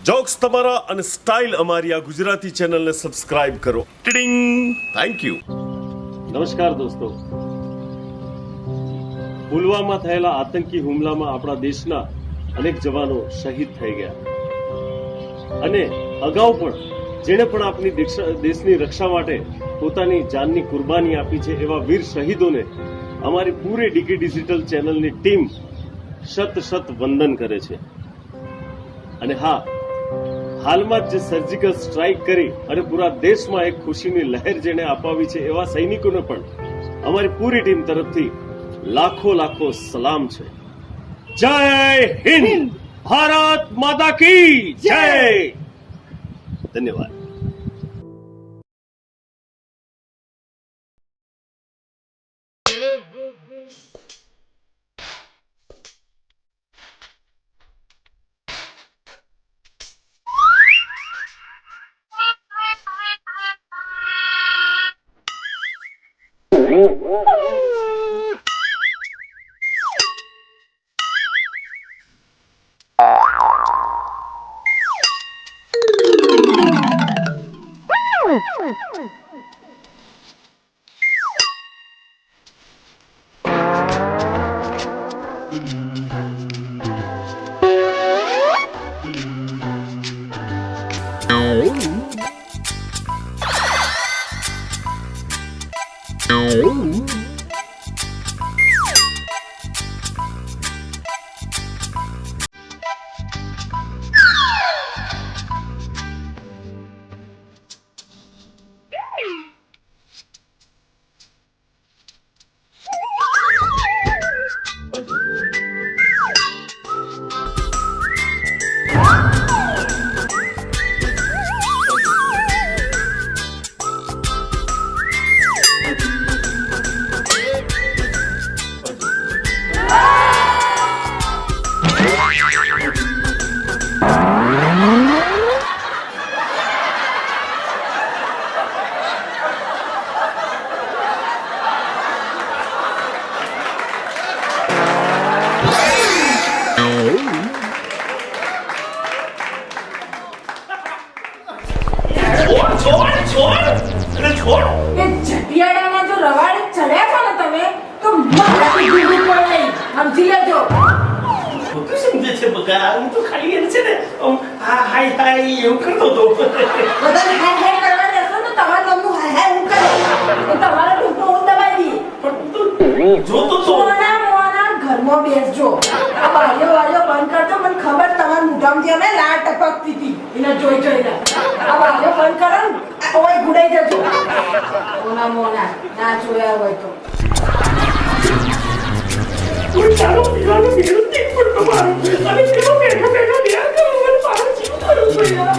Jokes તમારા અને style અમારી આ ગુજરાતી ચેનલને સબસ્ક્રાઇબ કરો. ટિડિંગ. Thank you. નમસ્કાર દોસ્તો. પુલવામા થયેલા આતંકી હુમલામાં આપણા દેશના અનેક જવાનો શહીદ થઈ ગયા અને અગાઉ પણ જેણે પણ આપણી દેશની રક્ષા માટે પોતાની જાનની કુરબાની આપી છે એવા વીર શહીદોને અમારી પૂરી ડીકે ડિજિટલ ચેનલની ટીમ શત વંદન કરે છે. અને હા, હાલમાં જ જે સર્જિકલ સ્ટ્રાઇક કરી અને પૂરા દેશમાં એક ખુશીની લહેર જેને અપાવી છે એવા સૈનિકોને પણ અમારી પૂરી ટીમ તરફથી લાખો સલામ છે. જય હિન્દ, ભારત માતા કી જય. ધન્યવાદ. ઘરમાં બેસજો. આ વાળીઓ બંધ કરતો. મને ખબર તમારા મોઢામાંથી અમે લાળ ટપકતી હતી એને જોઈને. આ વાળીઓ બંધ કરો ને ઓય ગુડાઈ જજો. મોના ના જોયા હોય તો ચાલો પીવાનું મેળું તે પણ તમારું અને કેવો બેઠો યાર કે મને પાછું જીવ કરું છું યાર.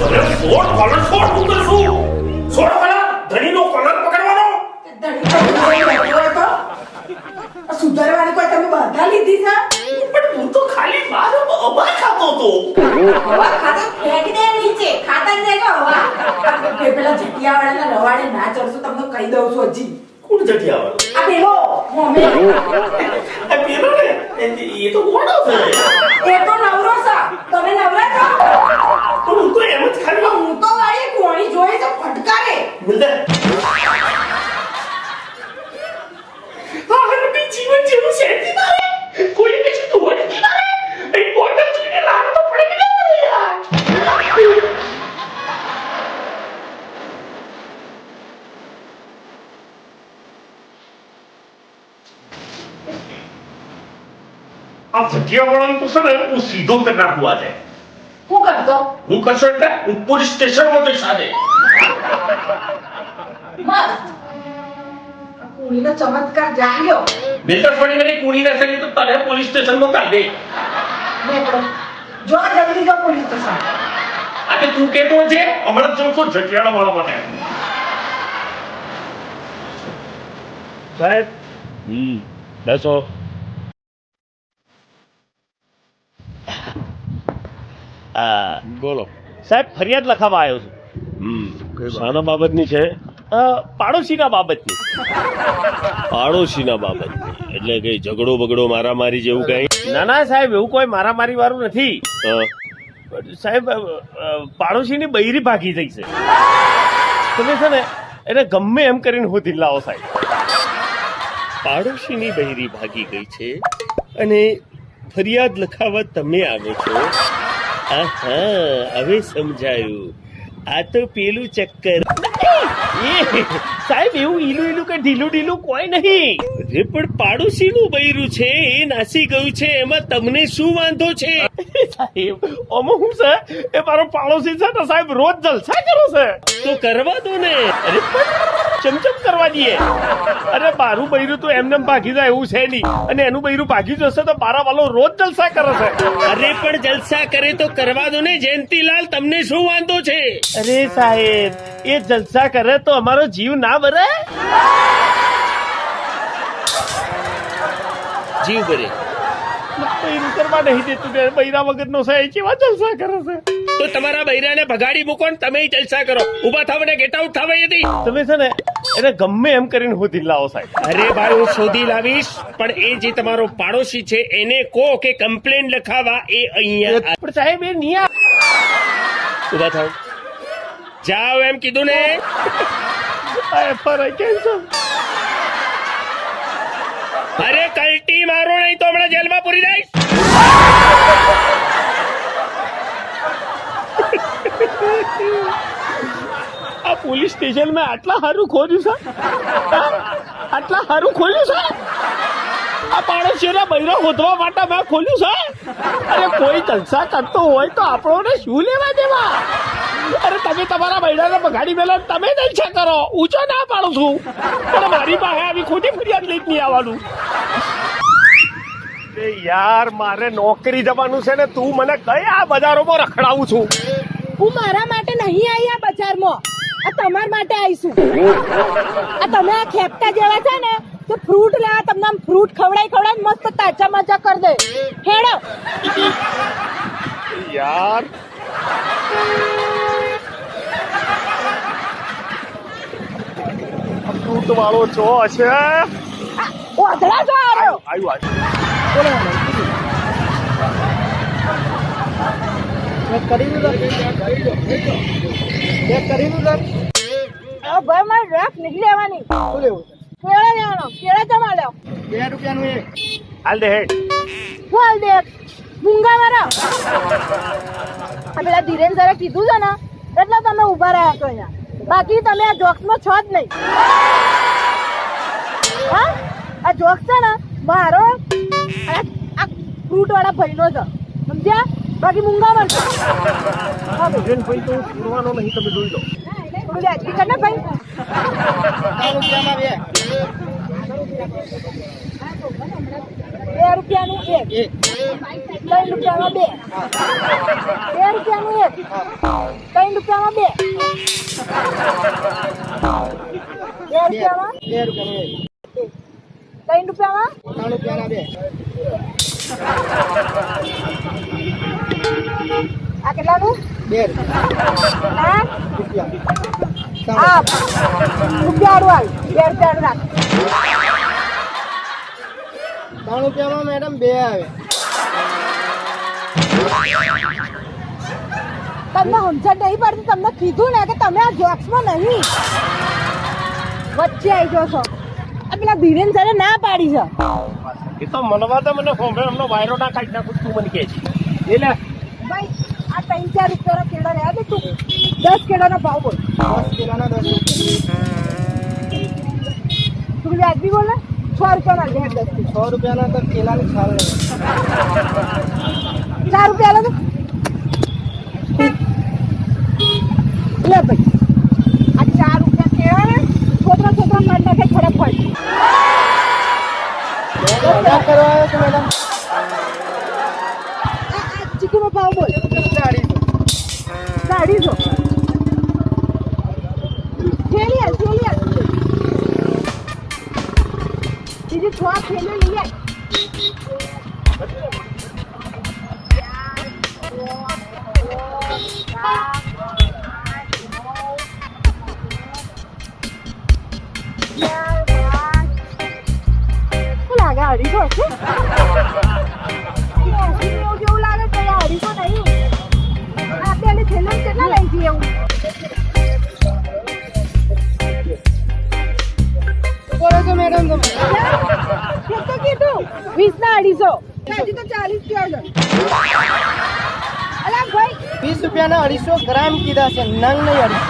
અરે છોડ કોલર છોડ તું કરશું છોડ પેલા ધણીનો કોલર પકડવાનો ધણી તો ગુડાઈ બેઠો હતો. આ સુધારવાની કોઈ તમે બાધા લીધી છે? પણ તું તો ખાલી મારો અબા ખાતો તો હવા ખાતા ફેંકી દે નીચે. ખાતા જ નહીં કે હવા. આ પેલા જટિયાવાળાના રવાડે ના ચડશો તમને કહી દઉં છું હજી. કોણ જટિયાવાળો આ પેલો મોમે આ પેલો ને એ તો ગોડો છે એ તો નવરો છે. તમે નવરા છો? પણ હું તો એમ જ ખાલી હું તો વાળી કોણી જોઈ તો ફટકારે. મિલદે આ જીવન જેવું સેટી મારે કોઈ કશું તો હોય નહીં મારે એ બોટલ જોઈને લાગ તો પડી ગયો યાર આ જટિયાવાળાને તો છે ને હું સીધો કરી નાખું આજે હું કરતો હું કશો એટલે હું પોલીસ સ્ટેશનમાં જઈશ આજે મસ્ત. આ કોણીનો ચમત્કાર જાગ્યો. બેટા થોડી ઘણી કુણી ના થઈ તો તને પોલીસ સ્ટેશનમાં કાઢ દે નીકળો. જો જલ્દી જો પોલીસ સ્ટેશન. આજે તું કેતો છે હમણાં જ જોઉં છું જટિયાળા વાળા માટે સાહેબ બેસો બોલો સાહેબ ફરિયાદ લખાવા આવ્યો છું. શાના બાબતની છે પાડોશીના બાબતની. પાડોશીના બાબતની એટલે કઈ ઝઘડો બગડો મારામારી જેવું કઈ ના ના સાહેબ એવું કોઈ મારામારી વાળું નથી. હા. સાહેબ પાડોશીની બૈરી ભાગી જઈ છે. તમે છે ને એને ગમે એમ કરીને હોધી લાવો સાહેબ. પાડોશીની બહેરી ભાગી ગઈ છે અને ફરિયાદ લખાવા તમે આવો છો આહા હવે સમજાયું આ તો પેલું ચક્કર સાહેબ એવું ઈલું કે ઢીલું ઢીલું કોઈ નહીં. અરે પણ પાડોશીનું બૈરું છે એ નાસી ગયું છે એમાં તમને શું વાંધો છે સાહેબ ઓમો હું છે એ મારો પાડોશી છે ને સાહેબ રોજ જલસા કરે છે. તો કરવા દો ને અરે પણ ચમચમ કરવા દઈએ. અરે મારું બૈરું તો એમને ભાગી જાય એવું છે નહીં અને એનું બૈરું ભાગી જશે તો મારા વાલો રોજ જલસા કરે છે. અરે પણ જલસા કરે તો કરવા દો ને જયંતીલાલ તમને શું વાંધો છે અરે સાહેબ એ જલસા કરે તો અમારો જીવ ના ભરે. જીવ ભરે બૈરું કરવા નહીં દેતું ને બૈરા વગરનો છે એ કેવા જલસા કરે છે. તો તમારા બૈરાને ભગાડી મૂકો ને તમે જલસા કરો ઉભા થાવ ને ગેટ આઉટ થાવ અહીંયાથી. તમે છે ને એને ગમે એમ કરીને હોધી લાવો સાહેબ. અરે ભાઈ હું શોધી લાવીશ પણ એ જે તમારો પાડોશી છે એને કહો કે કમ્પ્લેન લખાવા એ અહીંયા પણ સાહેબ એ નહીં ઉભા થાવ જાઓ એમ કીધું ને ફરાય કેન્સલ. અરે કલ્ટી મારો નહીં તો હમણાં જેલમાં પૂરી જઈશ. આ પોલીસ સ્ટેશન માં આટલા સારું ખોલ્યું છે આટલા સારું ખોલ્યું છે. આ પાડોશીઓના બૈરા હોદવા માટે મેં ખોલ્યું છે. અરે કોઈ જલસા કરતો હોય તો આપણોને શું લેવા દેવા. અરે તમે તમારા બૈરાને બગાડી મેલો તમે જલસા કરો ઊંચો ના પાડું છું પણ મારી પાસે આવી ખોટી ફરિયાદ લઈ નહીં આવવાનું. યાર મારે નોકરી જવાનું છે ને તું મને કઈ આ બજારોમાં રખડાવું છું. હું મારા માટે નહીં આવી આ બજારમાં આ તમારા માટે આવીશું. આ તમે આ ખેપટા જેવા છે ને તો ફ્રૂટ લેવા તમને આમ ફ્રૂટ ખવડાવી મસ્ત તાજા મજા કરી દે. હેડો યાર ફ્રૂટ વાળો છો છે. ઓધડા જો આવ્યો. આવ્યું ભાઈ મારે ડ્રેસ નીકળી આવવાની. શું લેવું? કેળા લેવાનો. કેળા જમા લ્યો. 2 રૂપિયાનું એક. હાલ દે હેડ. શું હાલ દે? મૂંગા મારા. આ પેલા ધીરેન સરે કીધું છે ને એટલે તમે ઉભા રહ્યા છો અહીંયા. બાકી તમે આ જોક્સમાં છો જ નહીં. હા આ જોક્સ છે ને મારો આ ફ્રૂટ વાળા ભાઈનો છે સમજ્યા. બાકી મૂંગા મારજો. ભાઈ તો છોડવાનો નહીં તમે જોઈ લો. થોડું વ્યાજબી કર ને ભાઈ. 2 રૂપિયામાં 2. 2 રૂપિયાનું 1 3 રૂપિયામાં 2 2 રૂપિયાનું 1 3 રૂપિયામાં 2 2 રૂપિયામાં 3 રૂપિયામાં આ કેટલાનું 2 રૂપિયા રૂપિયાનું 2 રૂપિયાનું રાખ 3 રૂપિયામાં મેડમ 2 આવે. તમને સમજણ નહીં પડતી. તમને કીધું ને કે તમે આ જોક્સમાં નહીં વચ્ચે આવી જાઓ છો. આ પેલા ધીરેન સરે ના પાડી છે. એ તો મનવા તો મને હોમે એમનો વાયરો ના કાઢી નાખું તું મને કહે છે એટલે ભાઈ આ 3-4 રૂપિયાના કેળા રહ્યા છે. તું 10 કેળાનો ભાવ બોલ. 10 કિલોના 10 રૂપિયા. તું વ્યાજબી બોલે 6 રૂપિયાના લે 10 6 રૂપિયાના તો કેલાની છાલ નહીં. 4 રૂપિયા લે ભાઈ. આ 4 રૂપિયા કેળા ને છોકરા મારી નાખે ખરાબ પડે. મજાક કરવા આવ્યો છો મેડમ? આ ચીકુનો ભાવ બોલ. 250. થેલી બીજી 6 થેલીઓ લઈ આય. શું લાગે અઢીસો છે? જેવું લાગે તો અઢીસો નહીં. આપણે થેલી કેટલા લઈ જઈએ એવું? બોલો છો મેડમ તમે? કેટલું કીધું? 20 ના 250. હજી તો 40 થયો છે. અલા ભાઈ 20 રૂપિયાના 250 ગ્રામ કીધા છે, નંગ નહીં 250.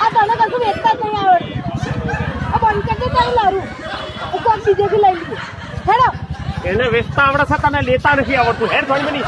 આ તને કશું વેચતા જ નહીં આવડતું. આ બંધ કરી દે તારું લારું. હું કોક બીજેથી લઈ લીધું. હેડો એને વેચતા આવડે છે તને લેતા નથી આવડતું હેર થોડી બની